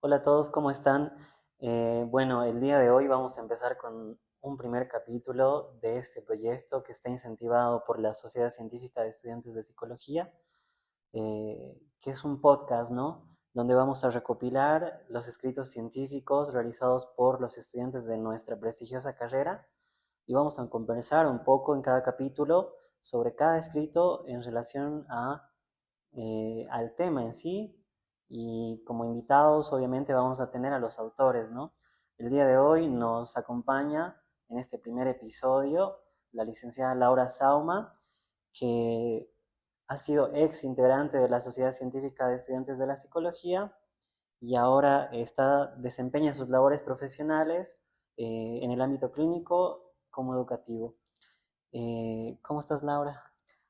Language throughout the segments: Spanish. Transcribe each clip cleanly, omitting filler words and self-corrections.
Hola a todos, ¿cómo están? Bueno, el día de hoy vamos a empezar con un primer capítulo de este proyecto que está incentivado por la Sociedad Científica de Estudiantes de Psicología, que es un podcast, ¿no? Donde vamos a recopilar los escritos científicos realizados por los estudiantes de nuestra prestigiosa carrera y vamos a conversar un poco en cada capítulo sobre cada escrito en relación al tema en sí, y como invitados obviamente vamos a tener a los autores, ¿no? El día de hoy nos acompaña en este primer episodio la licenciada Laura Sauma, que ha sido ex integrante de la Sociedad Científica de Estudiantes de la Psicología y ahora desempeña sus labores profesionales en el ámbito clínico como educativo. ¿Cómo estás, Laura?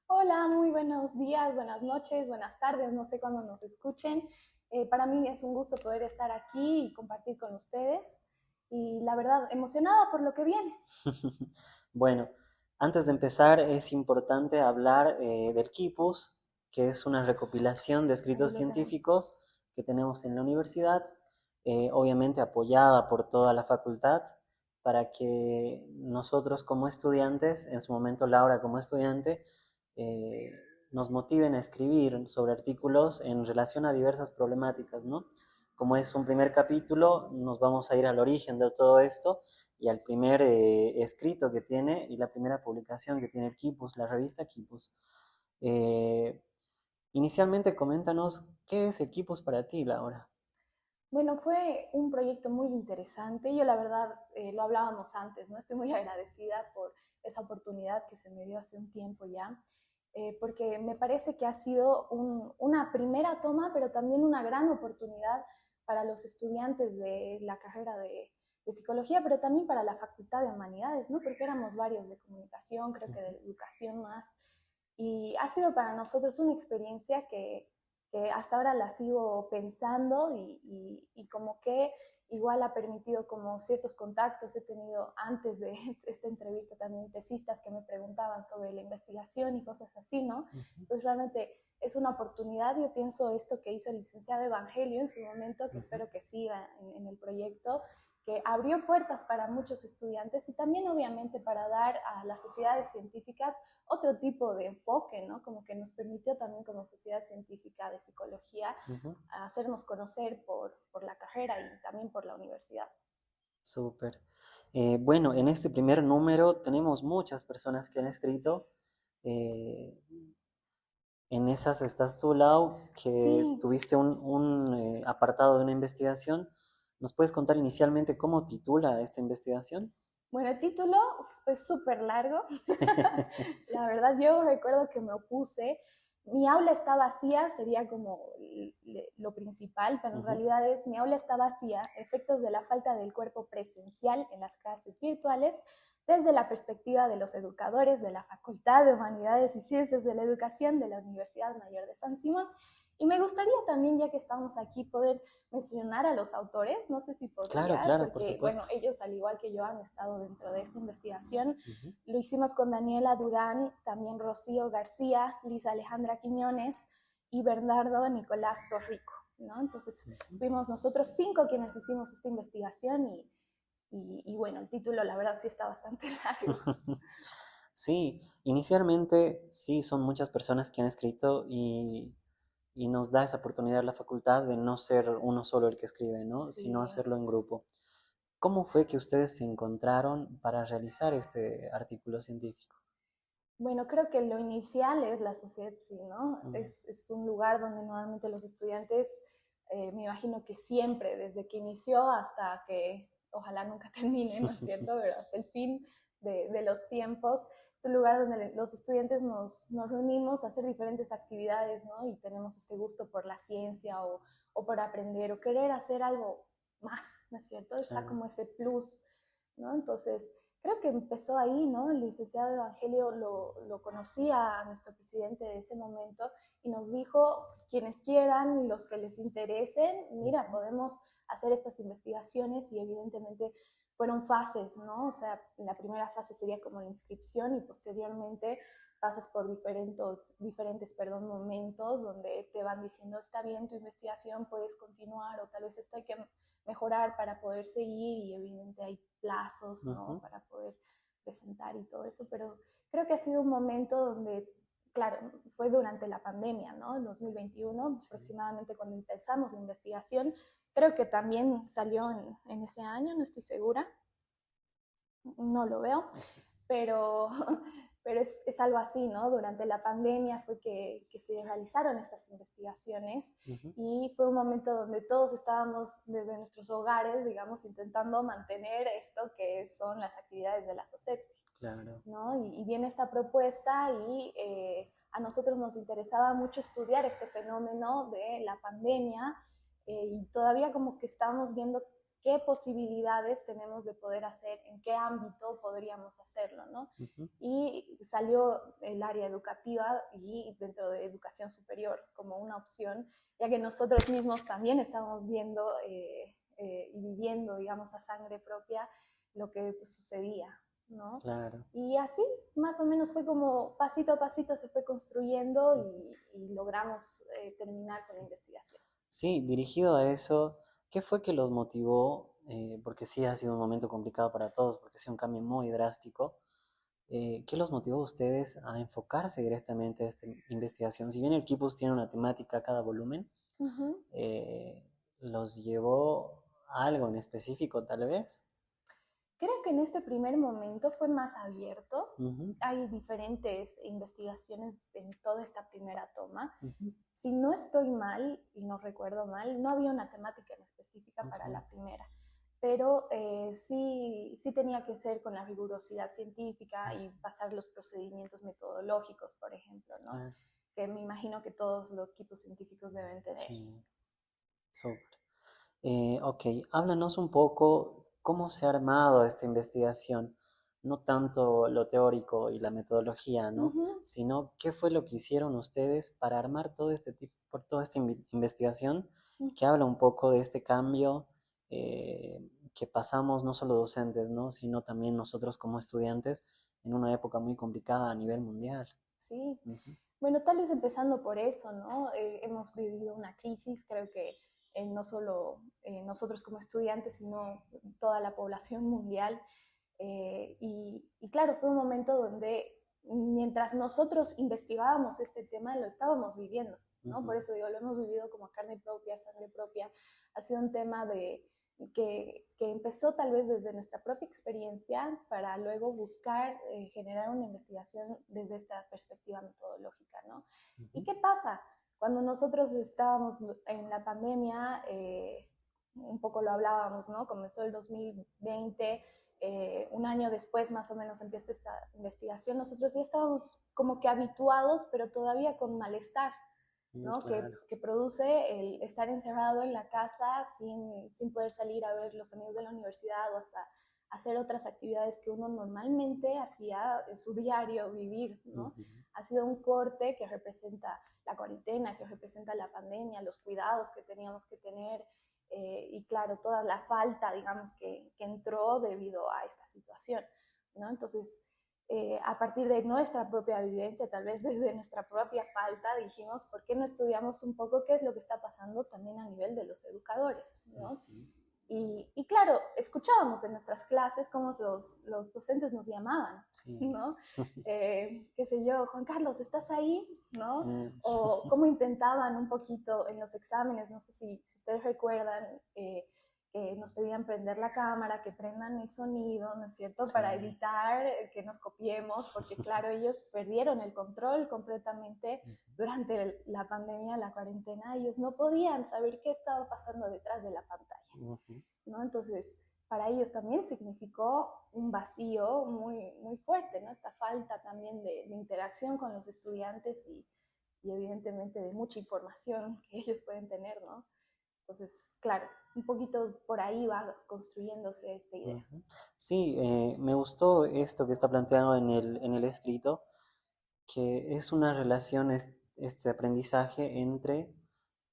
Hola, muy buenos días, buenas noches, buenas tardes, no sé cuándo nos escuchen. Para mí es un gusto poder estar aquí y compartir con ustedes y la verdad emocionada por lo que viene. Bueno, antes de empezar es importante hablar del Quipus, que es una recopilación de Ahí escritos lo tenemos. científicos que tenemos en la universidad, obviamente apoyada por toda la facultad, para que nosotros como estudiantes, en su momento Laura como estudiante, eh, nos motiven a escribir sobre artículos en relación a diversas problemáticas, ¿no? Como es un primer capítulo, nos vamos a ir al origen de todo esto y al primer escrito que tiene y la primera publicación que tiene el Quipus, la revista Quipus. Eh, Inicialmente, coméntanos qué es el Quipus para ti, Laura. Bueno, fue un proyecto muy interesante. Yo la verdad, lo hablábamos antes, ¿no? Estoy muy agradecida por esa oportunidad que se me dio hace un tiempo ya, porque me parece que ha sido una primera toma, pero también una gran oportunidad para los estudiantes de la carrera de psicología, pero también para la Facultad de Humanidades, ¿no? Porque éramos varios de comunicación, creo que de educación más. Y ha sido para nosotros una experiencia que hasta ahora la sigo pensando y como que igual ha permitido como ciertos contactos. He tenido antes de esta entrevista también tesistas que me preguntaban sobre la investigación y cosas así, ¿no? Uh -huh, Entonces realmente es una oportunidad. Yo pienso esto que hizo el licenciado Evangelio en su momento, que uh -huh. espero que siga en el proyecto, que abrió puertas para muchos estudiantes y también obviamente para dar a las sociedades científicas otro tipo de enfoque, ¿no? Como que nos permitió también como sociedad científica de psicología Uh -huh. hacernos conocer por la carrera y también por la universidad. Súper. Bueno, en este primer número tenemos muchas personas que han escrito. Eh, en esas estás tú, Lau, que Sí, tuviste un apartado de una investigación. ¿Nos puedes contar inicialmente cómo titula esta investigación? bueno, el título es súper largo. La verdad, yo recuerdo que me opuse. Mi aula está vacía, sería como lo principal, pero Uh en -huh. realidad es mi aula está vacía, efectos de la falta del cuerpo presencial en las clases virtuales, desde la perspectiva de los educadores de la Facultad de Humanidades y Ciencias de la Educación de la Universidad Mayor de San Simón. Y me gustaría también, ya que estamos aquí, poder mencionar a los autores, no sé si Claro, podría, claro, por porque, bueno, supuesto. ellos, al igual que yo, han estado dentro de esta investigación. Uh -huh. Lo hicimos con Daniela Durán, también Rocío García, Lisa Alejandra Quiñones y Bernardo Nicolás Torrico, ¿no? Entonces, Uh -huh. fuimos nosotros 5 quienes hicimos esta investigación y bueno, el título la verdad sí está bastante largo. Sí, inicialmente sí son muchas personas que han escrito y nos da esa oportunidad la facultad de no ser uno solo el que escribe, ¿no? Sino Sí. hacerlo en grupo. ¿Cómo fue que ustedes se encontraron para realizar este artículo científico? Bueno, creo que lo inicial es la SOCEPSI, ¿no? Mm, Es un lugar donde normalmente los estudiantes, me imagino que siempre, desde que inició hasta que ojalá nunca termine, ¿no es cierto? Pero hasta el fin de los tiempos, es un lugar donde los estudiantes nos reunimos a hacer diferentes actividades, ¿no? Y tenemos este gusto por la ciencia o por aprender o querer hacer algo más, ¿no es cierto? Está claro. como ese plus, ¿no? Entonces, creo que empezó ahí, ¿no? El licenciado Evangelio lo conocía a nuestro presidente de ese momento y nos dijo, quienes quieran, los que les interesen, mira, Ujú. podemos hacer estas investigaciones y evidentemente fueron fases, ¿no? O sea, la primera fase sería como la inscripción y posteriormente pasas por diferentes momentos donde te van diciendo, está bien tu investigación, puedes continuar, o tal vez esto hay que mejorar para poder seguir, y evidentemente hay plazos, ¿no? Para poder presentar y todo eso, pero creo que ha sido un momento donde, claro, fue durante la pandemia, ¿no? En 2021, sí, aproximadamente cuando empezamos la investigación. Creo que también salió en ese año, no estoy segura, no lo veo, pero, pero es algo así, ¿no? Durante la pandemia fue que se realizaron estas investigaciones, y fue un momento donde todos estábamos desde nuestros hogares, digamos, intentando mantener esto que son las actividades de la SOCEPSI. Claro. ¿No? Y viene esta propuesta, y a nosotros nos interesaba mucho estudiar este fenómeno de la pandemia, y todavía como que estábamos viendo qué posibilidades tenemos de poder hacer, en qué ámbito podríamos hacerlo, ¿no? Y salió el área educativa y dentro de educación superior como una opción, ya que nosotros mismos también estamos viendo y viviendo, digamos, a sangre propia lo que pues, sucedía, ¿no? Claro. Y así, más o menos, fue como pasito a pasito se fue construyendo, y logramos terminar con la investigación. Sí, dirigido a eso, ¿qué fue que los motivó? Porque sí ha sido un momento complicado para todos, porque ha sido un cambio muy drástico. ¿Qué los motivó a ustedes a enfocarse directamente a esta investigación? Si bien el Kipus tiene una temática cada volumen, ¿los llevó a algo en específico tal vez? Creo que en este primer momento fue más abierto. Hay diferentes investigaciones en toda esta primera toma. Si no estoy mal, y no recuerdo mal, no había una temática en específica para la primera, pero sí tenía que ser con la rigurosidad científica y pasar los procedimientos metodológicos, por ejemplo, ¿no? Que me imagino que todos los equipos científicos deben tener. Sí, súper. Ok, háblanos un poco cómo se ha armado esta investigación, no tanto lo teórico y la metodología, ¿no? Sino qué fue lo que hicieron ustedes para armar toda esta investigación que habla un poco de este cambio que pasamos no solo docentes, ¿no? Sino también nosotros como estudiantes en una época muy complicada a nivel mundial. Sí. Bueno, tal vez empezando por eso, ¿no? Hemos vivido una crisis, creo que no solo nosotros como estudiantes, sino toda la población mundial. Y claro, fue un momento donde mientras nosotros investigábamos este tema, lo estábamos viviendo, ¿no? Por eso digo, lo hemos vivido como carne propia, sangre propia. Ha sido un tema que empezó tal vez desde nuestra propia experiencia, para luego buscar generar una investigación desde esta perspectiva metodológica, ¿no? ¿Y qué pasa? Cuando nosotros estábamos en la pandemia, un poco lo hablábamos, ¿no? Comenzó el 2020, un año después más o menos empieza esta investigación, nosotros ya estábamos como que habituados, pero todavía con malestar, ¿no? Claro. Que produce el estar encerrado en la casa sin poder salir a ver los amigos de la universidad, o hasta hacer otras actividades que uno normalmente hacía en su diario vivir, ¿no? Ha sido un corte que representa la cuarentena, que representa la pandemia, los cuidados que teníamos que tener, y claro, toda la falta, digamos, que entró debido a esta situación, ¿no? Entonces, a partir de nuestra propia vivencia, tal vez desde nuestra propia falta, dijimos, ¿por qué no estudiamos un poco qué es lo que está pasando también a nivel de los educadores, ¿no? Y claro, escuchábamos en nuestras clases cómo los docentes nos llamaban, ¿no? Qué sé yo, Juan Carlos, ¿estás ahí? ¿No? O cómo intentaban un poquito en los exámenes, no sé si ustedes recuerdan, que nos pedían prender la cámara, que prendan el sonido, ¿no es cierto? Para evitar que nos copiemos, porque claro, ellos perdieron el control completamente durante la pandemia, la cuarentena. Ellos no podían saber qué estaba pasando detrás de la pantalla, ¿no? Entonces, para ellos también significó un vacío muy, muy fuerte, ¿no? Esta falta también de interacción con los estudiantes, y evidentemente de mucha información que ellos pueden tener, ¿no? Entonces, claro, un poquito por ahí va construyéndose esta idea. Sí, me gustó esto que está planteado en el escrito, que es una relación, este aprendizaje entre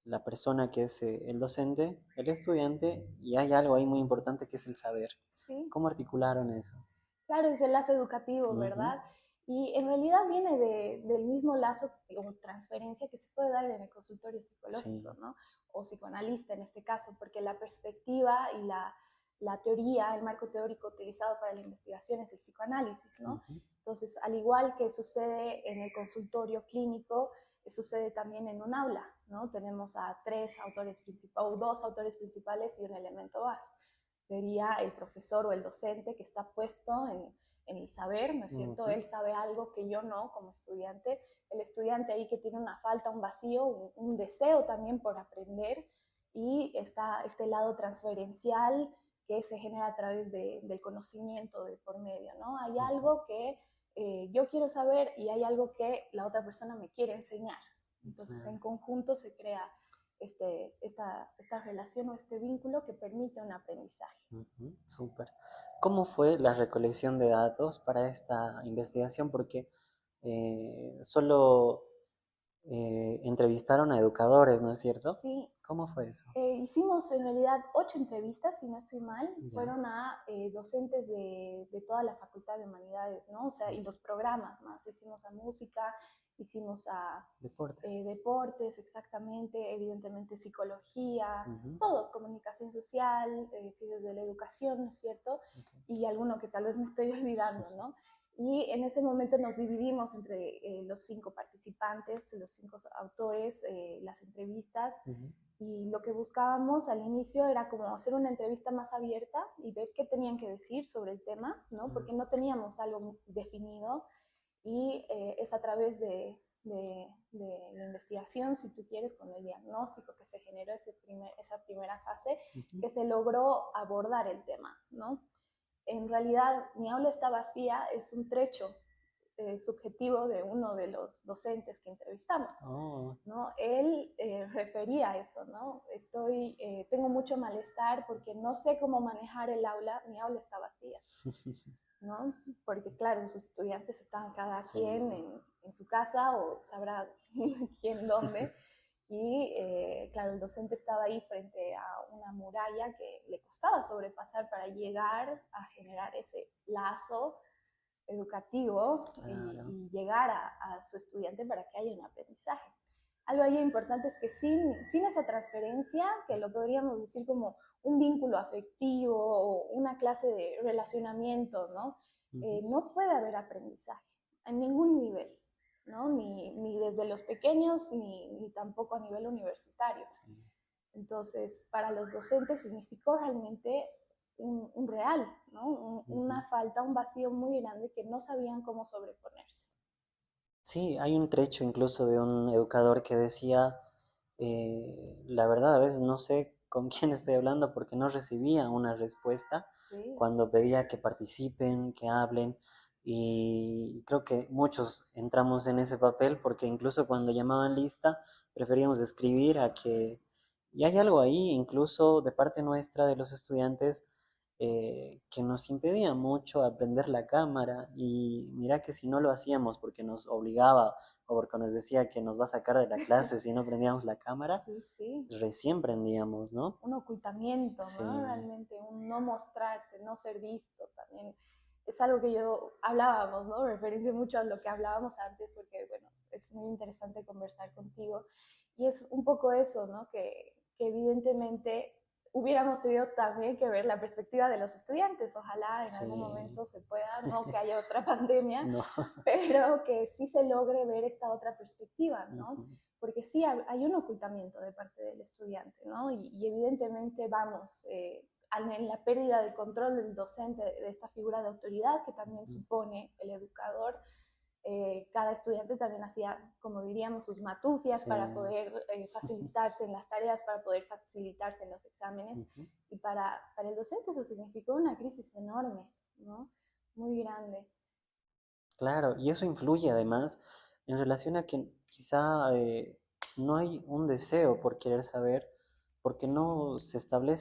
la persona que es el docente, el estudiante, y hay algo ahí muy importante que es el saber. Sí. ¿Cómo articularon eso? Claro, es el lazo educativo, ¿verdad? Y en realidad viene del mismo lazo o transferencia que se puede dar en el consultorio psicológico, Sí. ¿no? O psicoanalista en este caso, porque la perspectiva y la teoría, el marco teórico utilizado para la investigación es el psicoanálisis, ¿no? Ujú. Entonces, al igual que sucede en el consultorio clínico, sucede también en un aula, ¿no? Tenemos a tres autores principales, o dos autores principales y un elemento más. Sería el profesor o el docente que está puesto en el saber, ¿no es cierto? Ujú. Él sabe algo que yo no como estudiante. El estudiante ahí que tiene una falta, un vacío, un deseo también por aprender, y está este lado transferencial que se genera a través del conocimiento de por medio, ¿no? Hay Ujú. algo que yo quiero saber y hay algo que la otra persona me quiere enseñar. Entonces, Claro. en conjunto se crea esta relación o este vínculo que permite un aprendizaje. Ujú. Súper. ¿Cómo fue la recolección de datos para esta investigación? Porque solo entrevistaron a educadores, ¿no es cierto? Sí, ¿Cómo fue eso? hicimos en realidad 8 entrevistas, si no estoy mal, Ya. fueron a docentes de toda la Facultad de Humanidades, ¿no? O sea, y los programas más. Hicimos a música, hicimos a Deportes. deportes, exactamente, evidentemente psicología, Ujú. todo, comunicación social, ciencias de la educación, ¿no es cierto? Ok. Y alguno que tal vez me estoy olvidando, ¿no? Y en ese momento nos dividimos entre los 5 participantes, los 5 autores, las entrevistas, Ujú. y lo que buscábamos al inicio era como hacer una entrevista más abierta y ver qué tenían que decir sobre el tema, ¿no? Mm. Porque no teníamos algo definido, y es a través de la investigación, si tú quieres, con el diagnóstico que se generó esa primera fase, Ujú. que se logró abordar el tema, ¿no? En realidad, Mi aula está vacía es un trecho subjetivo de uno de los docentes que entrevistamos, Oh. ¿no? Él refería a eso, ¿no? Tengo mucho malestar porque no sé cómo manejar el aula, mi aula está vacía, ¿no? Porque claro, sus estudiantes están cada Sí. quien en su casa o sabrá quién dónde, y claro, el docente estaba ahí frente a una muralla que le costaba sobrepasar para llegar a generar ese lazo educativo Claro. y llegar a su estudiante para que haya un aprendizaje. Algo ahí importante es que sin esa transferencia, que lo podríamos decir como un vínculo afectivo o una clase de relacionamiento, ¿no? Ujú. No puede haber aprendizaje en ningún nivel, ¿no? Ni desde los pequeños ni tampoco a nivel universitario. Sí. Entonces, para los docentes significó realmente un real, ¿no? Una Ujú. falta, un vacío muy grande que no sabían cómo sobreponerse. Sí, hay un trecho incluso de un educador que decía, la verdad a veces no sé con quién estoy hablando porque no recibía una respuesta Sí, cuando pedía que participen, que hablen, y creo que muchos entramos en ese papel porque incluso cuando llamaban lista preferíamos escribir a que... Y hay algo ahí incluso de parte nuestra, de los estudiantes, que nos impedía mucho aprender la cámara, y mira que si no lo hacíamos porque nos obligaba o porque nos decía que nos va a sacar de la clase si no prendíamos la cámara, sí, sí. recién prendíamos, ¿no? Un ocultamiento, ¿no? Sí. Realmente un no mostrarse, no ser visto también. Es algo que yo hablábamos, ¿no? Referencia mucho a lo que hablábamos antes porque, bueno, es muy interesante conversar contigo. Y es un poco eso, ¿no? Que evidentemente hubiéramos tenido también que ver la perspectiva de los estudiantes. Ojalá en algún Sí. momento se pueda, no que haya otra pandemia, No. pero que sí se logre ver esta otra perspectiva, ¿no? Ujú. Porque sí hay un ocultamiento de parte del estudiante, ¿no? Y evidentemente vamos en la pérdida de control del docente, de esta figura de autoridad que también Ujú. supone el educador. Cada estudiante también hacía, como diríamos, sus matufias Sí. para poder facilitarse en las tareas, para poder facilitarse en los exámenes. Ujú. Y para el docente eso significó una crisis enorme, ¿no? Muy grande. Claro, y eso influye además en relación a que quizá no hay un deseo por querer saber, porque no se establece